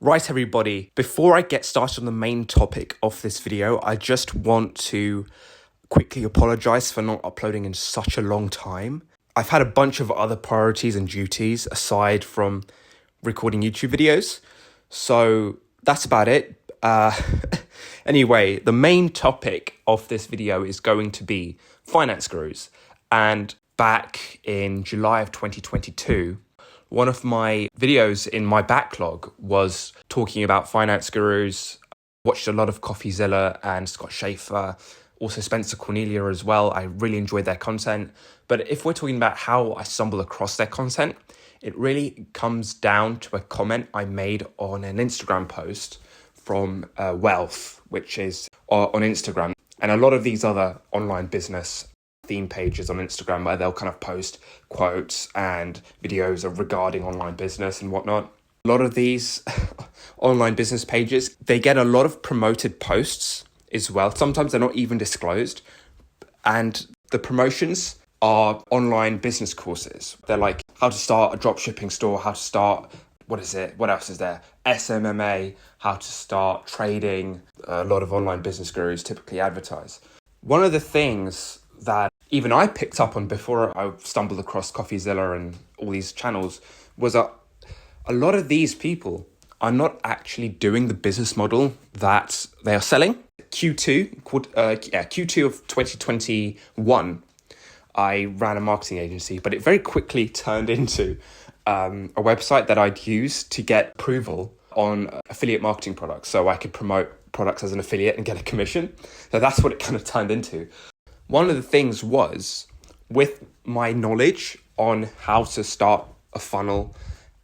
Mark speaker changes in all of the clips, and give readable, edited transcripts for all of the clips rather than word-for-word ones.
Speaker 1: Right, everybody, before I get started on the main topic of this video, I just want to quickly apologize for not uploading in such a long time. I've had a bunch of other priorities and duties aside from recording YouTube videos, so that's about it. Anyway, the main topic of this video is going to be finance gurus. And back in July of 2022, one of my videos in my backlog was talking about finance gurus. Watched a lot of CoffeeZilla and Scott Schaefer, also Spencer Cornelia as well. I really enjoyed their content. But if we're talking about how I stumbled across their content, it really comes down to a comment I made on an Instagram post from Wealth, which is on Instagram. And a lot of these other online business theme pages on Instagram where they'll kind of post quotes and videos regarding online business and whatnot. A lot of these online business pages, they get a lot of promoted posts as well. Sometimes they're not even disclosed. And the promotions are online business courses. They're like how to start a drop shipping store, how to start, what else is there? SMMA, how to start trading. A lot of online business gurus typically advertise. One of the things that even I picked up on before I stumbled across CoffeeZilla and all these channels was a lot of these people are not actually doing the business model that they are selling. Q2 of 2021, I ran a marketing agency, but it very quickly turned into a website that I'd use to get approval on affiliate marketing products. So I could promote products as an affiliate and get a commission. So that's what it kind of turned into. One of the things was, with my knowledge on how to start a funnel,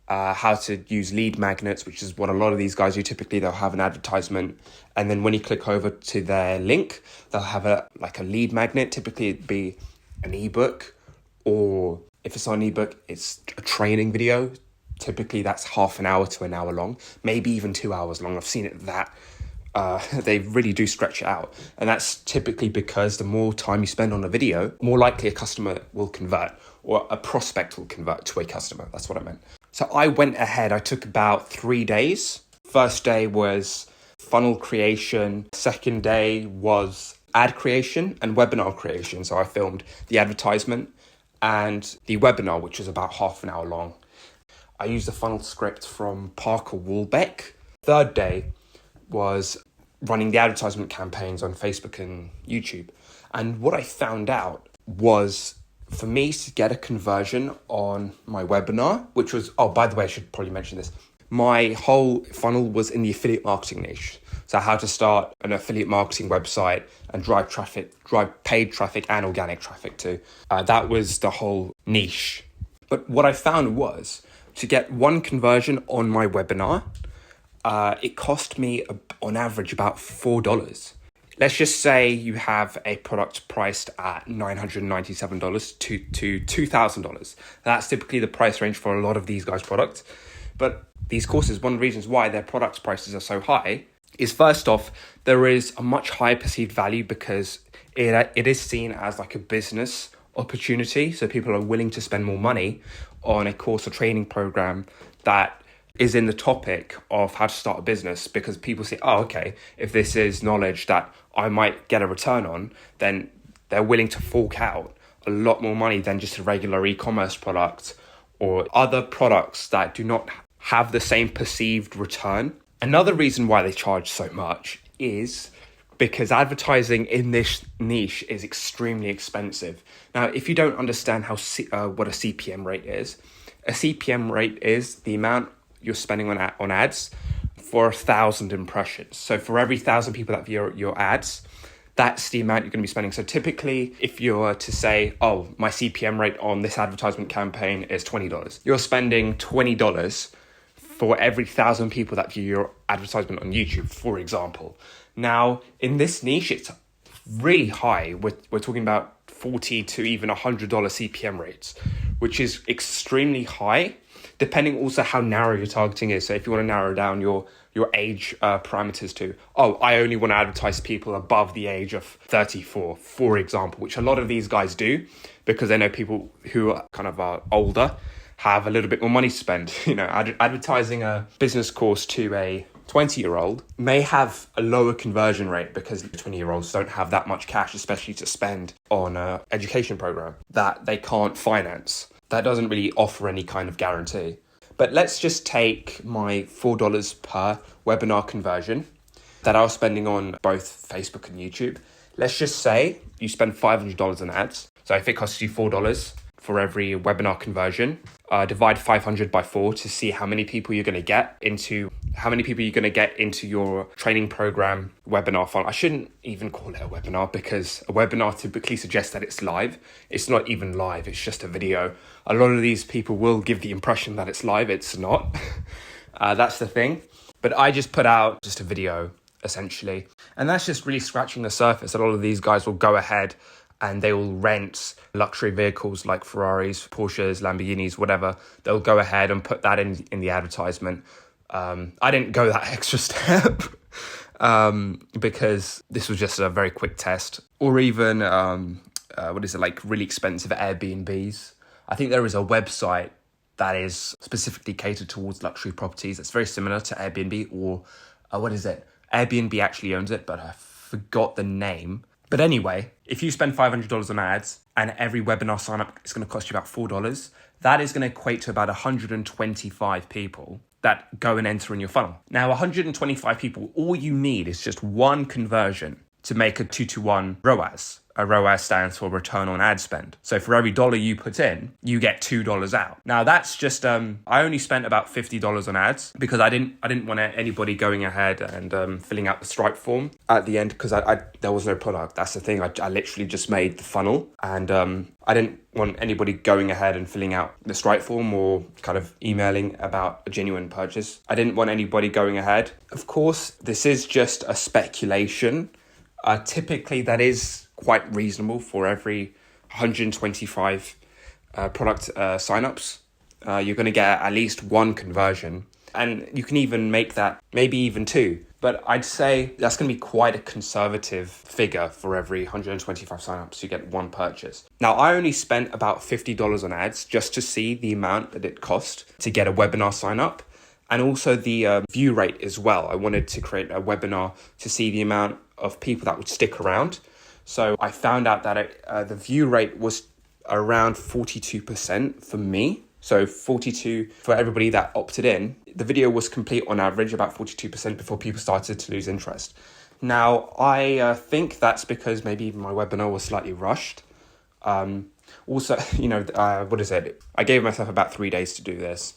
Speaker 1: how to use lead magnets, which is what a lot of these guys do. Typically, they'll have an advertisement, and then when you click over to their link, they'll have a lead magnet. Typically, it'd be an ebook, or if it's not an ebook, it's a training video. Typically, that's half an hour to an hour long, maybe even 2 hours long. I've seen it that. They really do stretch it out. And that's typically because the more time you spend on a video, more likely a customer will convert, or a prospect will convert to a customer. That's what I meant. So I went ahead, I took about 3 days. First day was funnel creation. Second day was ad creation and webinar creation. So I filmed the advertisement and the webinar, which was about half an hour long. I used a funnel script from Parker Woolbeck. Third day was running the advertisement campaigns on Facebook and YouTube. And what I found out was, for me to get a conversion on my webinar, which was, by the way, I should probably mention this. My whole funnel was in the affiliate marketing niche. So how to start an affiliate marketing website and drive paid traffic and organic traffic too. That was the whole niche. But what I found was, to get one conversion on my webinar, it cost me on average about $4. Let's just say you have a product priced at $997 to $2,000. That's typically the price range for a lot of these guys' products. But these courses, one of the reasons why their product prices are so high is, first off, there is a much higher perceived value because it is seen as like a business opportunity. So people are willing to spend more money on a course or training program that is in the topic of how to start a business, because people say, okay, if this is knowledge that I might get a return on, then they're willing to fork out a lot more money than just a regular e-commerce product or other products that do not have the same perceived return. Another reason why they charge so much is because advertising in this niche is extremely expensive. Now, if you don't understand what a CPM rate is the amount you're spending on ads for 1,000 impressions. So for every 1,000 people that view your ads, that's the amount you're going to be spending. So typically, if you were to say, my CPM rate on this advertisement campaign is $20, you're spending $20 for every 1,000 people that view your advertisement on YouTube, for example. Now, in this niche, it's really high. We're talking about $40 to even $100 CPM rates, which is extremely high, depending also how narrow your targeting is. So if you want to narrow down your age parameters to, I only want to advertise people above the age of 34, for example, which a lot of these guys do, because they know people who are kind of older have a little bit more money to spend. Advertising a business course to a 20-year-old may have a lower conversion rate because 20-year-olds don't have that much cash, especially to spend on an education program that they can't finance. That doesn't really offer any kind of guarantee. But let's just take my $4 per webinar conversion that I was spending on both Facebook and YouTube. Let's just say you spend $500 on ads. So if it costs you $4 for every webinar conversion, divide 500 by 4 to see how many people you're going to get into your training program webinar funnel. I shouldn't even call it a webinar because a webinar typically suggests that it's live. It's not even live, it's just a video. A lot of these people will give the impression that it's live. It's not. That's the thing. But I just put out just a video essentially. And that's just really scratching the surface. A lot of these guys will go ahead and they will rent luxury vehicles like Ferraris, Porsches, Lamborghinis, whatever. They'll go ahead and put that in the advertisement. I didn't go that extra step because this was just a very quick test. Or even, like really expensive Airbnbs. I think there is a website that is specifically catered towards luxury properties. It's very similar to Airbnb or, Airbnb actually owns it, but I forgot the name. But anyway, if you spend $500 on ads and every webinar sign up is going to cost you about $4, that is going to equate to about 125 people that go and enter in your funnel. Now, 125 people, all you need is just one conversion to make a 2-to-1 ROAS. A ROAS stands for return on ad spend. So for every dollar you put in, you get $2 out. Now that's just, I only spent about $50 on ads because I didn't want anybody going ahead and filling out the Stripe form at the end because there was no product. That's the thing. I literally just made the funnel and I didn't want anybody going ahead and filling out the Stripe form or kind of emailing about a genuine purchase. I didn't want anybody going ahead. Of course, this is just a speculation. Typically that is quite reasonable for every 125 product signups. You're going to get at least one conversion, and you can even make that maybe even two. But I'd say that's going to be quite a conservative figure for every 125 signups. You get one purchase. Now, I only spent about $50 on ads just to see the amount that it cost to get a webinar sign up, and also the view rate as well. I wanted to create a webinar to see the amount of people that would stick around. So I found out that the view rate was around 42% for me. So 42 for everybody that opted in. The video was complete on average about 42% before people started to lose interest. Now, I think that's because maybe my webinar was slightly rushed. Also, I gave myself about 3 days to do this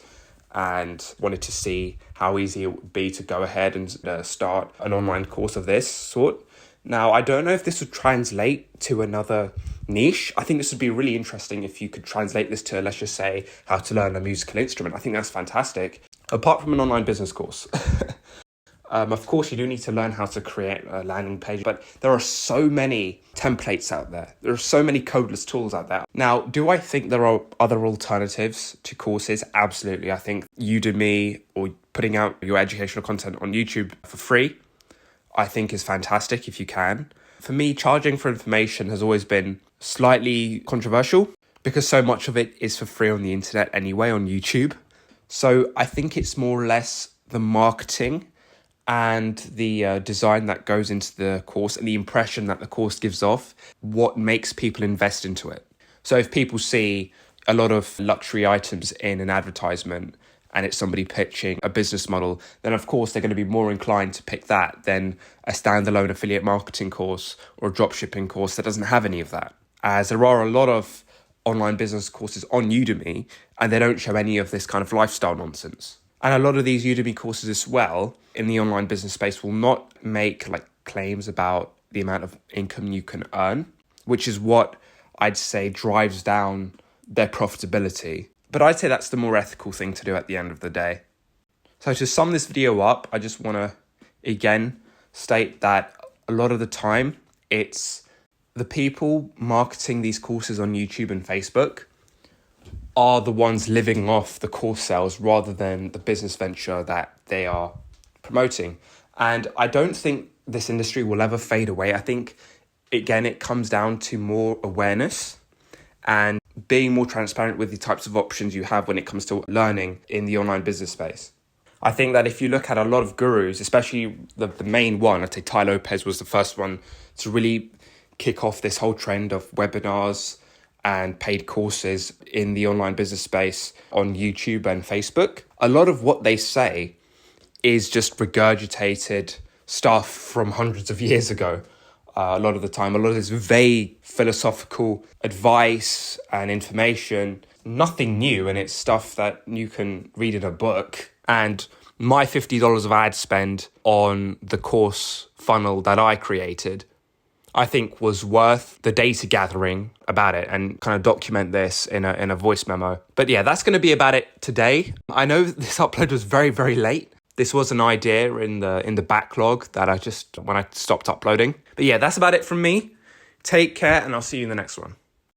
Speaker 1: and wanted to see how easy it would be to go ahead and start an online course of this sort. Now, I don't know if this would translate to another niche. I think this would be really interesting if you could translate this to, let's just say, how to learn a musical instrument. I think that's fantastic. Apart from an online business course. Of course, you do need to learn how to create a landing page, but there are so many templates out there. There are so many codeless tools out there. Now, do I think there are other alternatives to courses? Absolutely. I think Udemy or putting out your educational content on YouTube for free, I think is fantastic if you can. For me, charging for information has always been slightly controversial because so much of it is for free on the internet anyway, on YouTube. So I think it's more or less the marketing and the design that goes into the course and the impression that the course gives off, what makes people invest into it. So if people see a lot of luxury items in an advertisement and it's somebody pitching a business model, then of course they're going to be more inclined to pick that than a standalone affiliate marketing course or a dropshipping course that doesn't have any of that. As there are a lot of online business courses on Udemy and they don't show any of this kind of lifestyle nonsense. And a lot of these Udemy courses as well in the online business space will not make claims about the amount of income you can earn, which is what I'd say drives down their profitability. But I'd say that's the more ethical thing to do at the end of the day. So to sum this video up, I just want to again state that a lot of the time it's the people marketing these courses on YouTube and Facebook are the ones living off the course sales rather than the business venture that they are promoting. And I don't think this industry will ever fade away. I think, again, it comes down to more awareness and being more transparent with the types of options you have when it comes to learning in the online business space. I think that if you look at a lot of gurus, especially the main one, I'd say Tai Lopez was the first one to really kick off this whole trend of webinars and paid courses in the online business space on YouTube and Facebook. A lot of what they say is just regurgitated stuff from hundreds of years ago. A lot of the time, a lot of this vague philosophical advice and information, nothing new, and it's stuff that you can read in a book. And my $50 of ad spend on the course funnel that I created, I think was worth the data gathering about it and kind of document this in a voice memo. But yeah, that's going to be about it today. I know this upload was very, very late. This was an idea in the backlog that when I stopped uploading. But yeah, that's about it from me. Take care, and I'll see you in the next one.